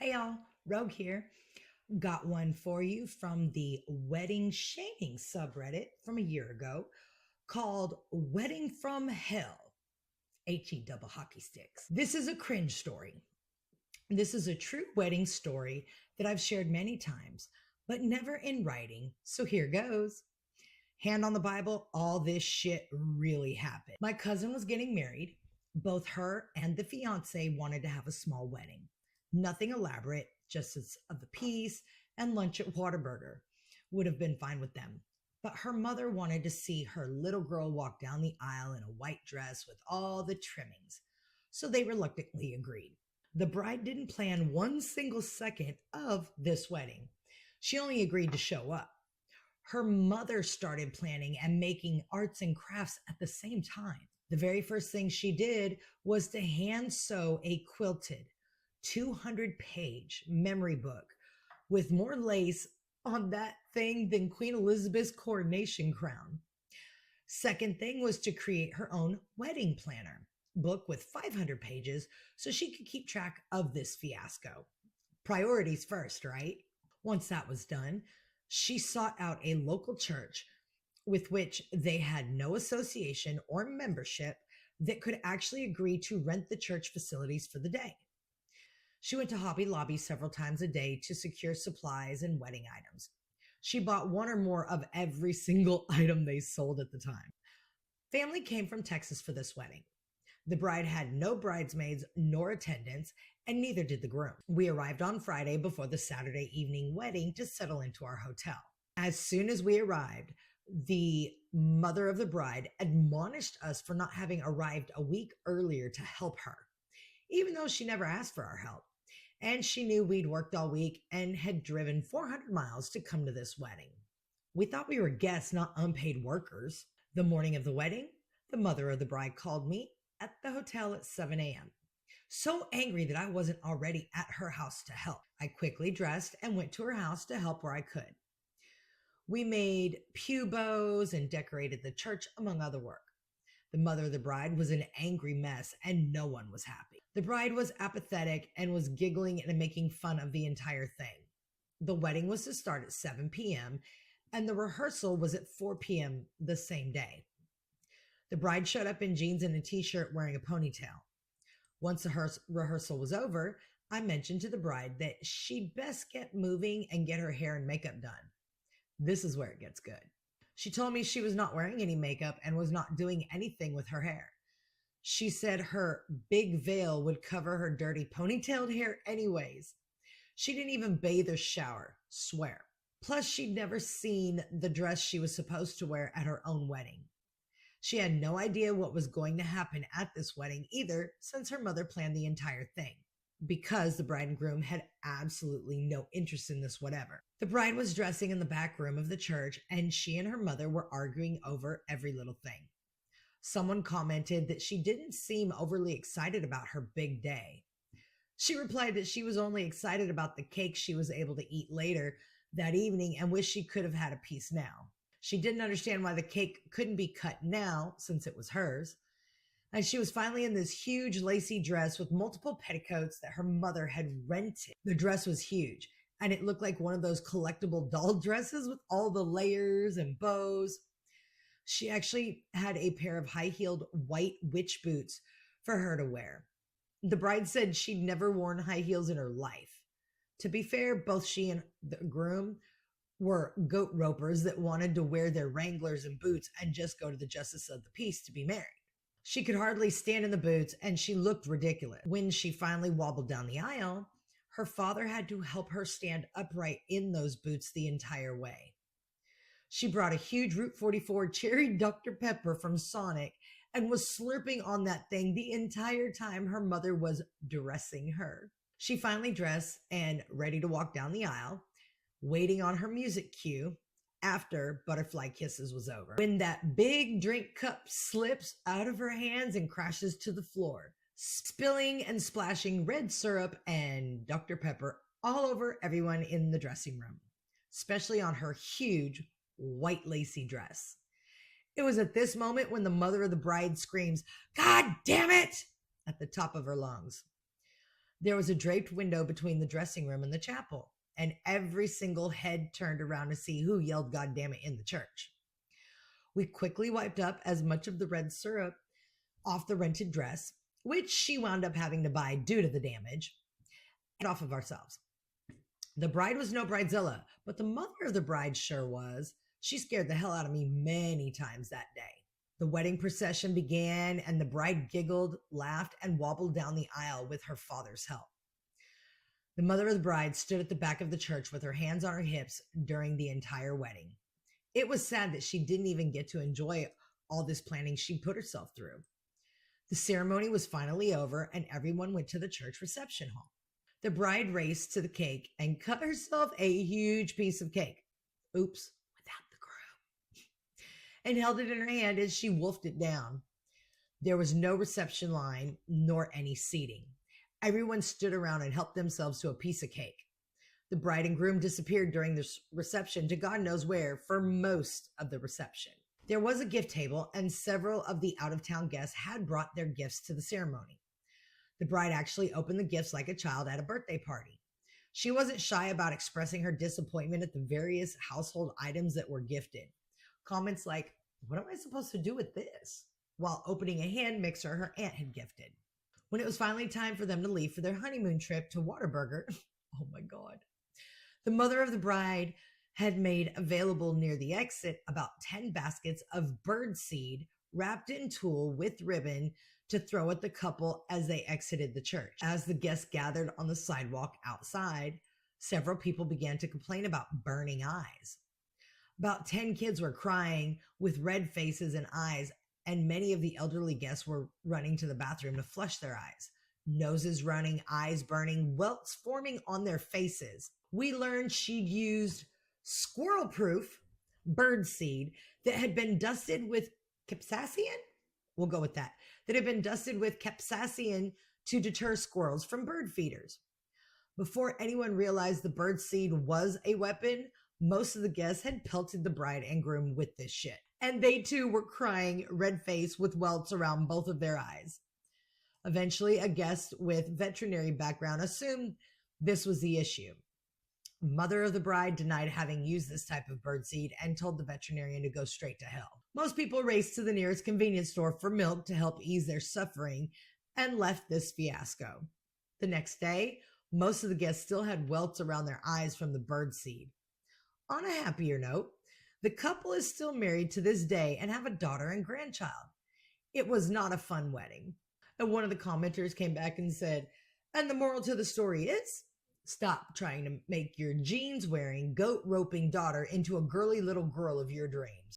Hey y'all, Rogue here. Got one for you from the wedding shaming subreddit from a year ago called Wedding from Hell. H E Double Hockeysticks. This is a cringe story. This is a true wedding story that I've shared many times, but never in writing. So here goes. Hand on the Bible, all this shit really happened. My cousin was getting married. Both her and the fiance wanted to have a small wedding. Nothing elaborate, justice of the peace and lunch at Whataburger would have been fine with them. But her mother wanted to see her little girl walk down the aisle in a white dress with all the trimmings. So they reluctantly agreed. The bride didn't plan one single second of this wedding. She only agreed to show up. Her mother started planning and making arts and crafts at the same time. The very first thing she did was to hand sew a quilted 200-page memory book with more lace on that thing than Queen Elizabeth's coronation crown. Second thing was to create her own wedding planner book with 500 pages so she could keep track of this fiasco. Priorities first, right? Once that was done, she sought out a local church with which they had no association or membership that could actually agree to rent the church facilities for the day. She went to Hobby Lobby several times a day to secure supplies and wedding items. She bought one or more of every single item they sold at the time. Family came from Texas for this wedding. The bride had no bridesmaids nor attendants, and neither did the groom. We arrived on Friday before the Saturday evening wedding to settle into our hotel. As soon as we arrived, the mother of the bride admonished us for not having arrived a week earlier to help her, even though she never asked for our help. And she knew we'd worked all week and had driven 400 miles to come to this wedding. We thought we were guests, not unpaid workers. The morning of the wedding, the mother of the bride called me at the hotel at 7 a.m. So angry that I wasn't already at her house to help. I quickly dressed and went to her house to help where I could. We made pew bows and decorated the church, among other work. The mother of the bride was an angry mess and no one was happy. The bride was apathetic and was giggling and making fun of the entire thing. The wedding was to start at 7 p.m. and the rehearsal was at 4 p.m. the same day. The bride showed up in jeans and a t-shirt wearing a ponytail. Once the rehearsal was over, I mentioned to the bride that she'd best get moving and get her hair and makeup done. This is where it gets good. She told me she was not wearing any makeup and was not doing anything with her hair. She said her big veil would cover her dirty ponytailed hair anyways. She didn't even bathe or shower, swear. Plus, she'd never seen the dress she was supposed to wear at her own wedding. She had no idea what was going to happen at this wedding either, since her mother planned the entire thing, because the bride and groom had absolutely no interest in this whatever. The bride was dressing in the back room of the church, and she and her mother were arguing over every little thing. Someone commented that she didn't seem overly excited about her big day. She replied that she was only excited about the cake she was able to eat later that evening and wished she could have had a piece now. She didn't understand why the cake couldn't be cut now since it was hers. And she was finally in this huge lacy dress with multiple petticoats that her mother had rented. The dress was huge, and it looked like one of those collectible doll dresses with all the layers and bows. She actually had a pair of high-heeled white witch boots for her to wear. The bride said she'd never worn high heels in her life. To be fair, both she and the groom were goat ropers that wanted to wear their Wranglers and boots and just go to the justice of the peace to be married. She could hardly stand in the boots and she looked ridiculous. When she finally wobbled down the aisle, her father had to help her stand upright in those boots the entire way. She brought a huge Route 44 cherry Dr. Pepper from Sonic and was slurping on that thing the entire time her mother was dressing her. She finally dressed and ready to walk down the aisle, waiting on her music cue after Butterfly Kisses was over, when that big drink cup slips out of her hands and crashes to the floor, spilling and splashing red syrup and Dr. Pepper all over everyone in the dressing room, especially on her huge white lacy dress. It was at this moment when the mother of the bride screams, "God damn it!" at the top of her lungs. There was a draped window between the dressing room and the chapel, and every single head turned around to see who yelled "God damn it" in the church. We quickly wiped up as much of the red syrup off the rented dress, which she wound up having to buy due to the damage, and off of ourselves. The bride was no bridezilla, but the mother of the bride sure was. She scared the hell out of me many times that day. The wedding procession began, and the bride giggled, laughed, and wobbled down the aisle with her father's help. The mother of the bride stood at the back of the church with her hands on her hips during the entire wedding. It was sad that she didn't even get to enjoy all this planning she put herself through. The ceremony was finally over, and everyone went to the church reception hall. The bride raced to the cake and cut herself a huge piece of cake. Oops, without the groom. And held it in her hand as she wolfed it down. There was no reception line nor any seating. Everyone stood around and helped themselves to a piece of cake. The bride and groom disappeared during the reception to God knows where for most of the reception. There was a gift table, and several of the out-of-town guests had brought their gifts to the ceremony. The bride actually opened the gifts like a child at a birthday party. She wasn't shy about expressing her disappointment at the various household items that were gifted. Comments like, "What am I supposed to do with this?" while opening a hand mixer her aunt had gifted. When it was finally time for them to leave for their honeymoon trip to Whataburger, oh my God, the mother of the bride had made available near the exit about 10 baskets of bird seed wrapped in tulle with ribbon to throw at the couple as they exited the church. As the guests gathered on the sidewalk outside, several people began to complain about burning eyes. About 10 kids were crying with red faces and eyes, and many of the elderly guests were running to the bathroom to flush their eyes. Noses running, eyes burning, welts forming on their faces. We learned she'd used squirrel-proof bird seed that had been dusted with capsaicin? We'll go with that. That had been dusted with capsaicin to deter squirrels from bird feeders. Before anyone realized the bird seed was a weapon, most of the guests had pelted the bride and groom with this shit. And they too were crying, red-faced with welts around both of their eyes. Eventually, a guest with veterinary background assumed this was the issue. Mother of the bride denied having used this type of birdseed and told the veterinarian to go straight to hell. Most people raced to the nearest convenience store for milk to help ease their suffering and left this fiasco. The next day, most of the guests still had welts around their eyes from the birdseed. On a happier note, the couple is still married to this day and have a daughter and grandchild. It was not a fun wedding. And one of the commenters came back and said, "And the moral to the story is, stop trying to make your jeans-wearing, goat-roping daughter into a girly little girl of your dreams."